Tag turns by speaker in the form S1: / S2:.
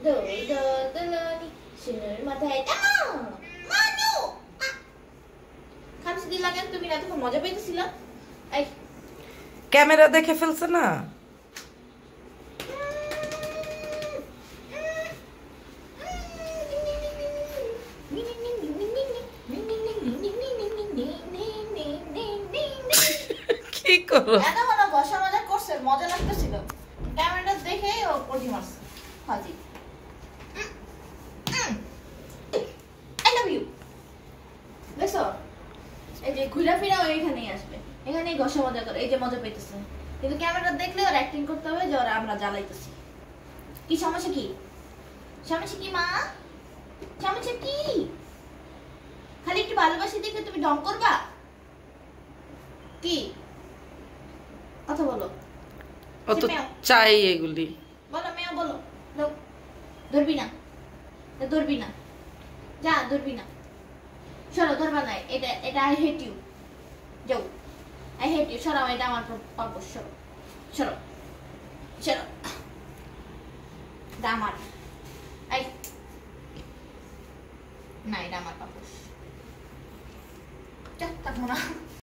S1: দোল দোল দোলনি সোনার মাথায় মানু খামসি দিলা কেন তুমি? না তখন মজা পাইতেছিল। এই
S2: ক্যামেরা দেখে ফেলছে না। কি করো?
S1: এত বড় বসা মজা করছে, মজা লাগতেছিল। ক্যামেরাটা দেখে ও পটি মারছে হাজি। I love you. দেখছো, এই যে ঘুরা ফিরা এখানেই আসবে, এখানেই ঘষা মজা করে, এই যে মজা পাইতেছে। কিন্তু ক্যামেরাটা দেখলে ওর অ্যাক্টিং করতে হবে যে ওরা আমরা জ্বালাইতেছি। কি সমস্যা? কি সমস্যা? কি মা সমস্যা? কি খালি একটু ভালোবাসি দেখে তুমি ঢং করবা? কি কথা বলো?
S2: ও তো চাই এগুলি।
S1: বলো মেয়ে, বলো। ধরবি না, ধরবি না, যা ধরবি না। সরো, ধরবা নাই। এটা এটা আই হেট ইউ। যাও, আই হেট ইউ। সরাও, এটা আমার পাপস। সরো সরো সরো, এটা আমার। আই না, এটা আমার পাপস। থাকবো না।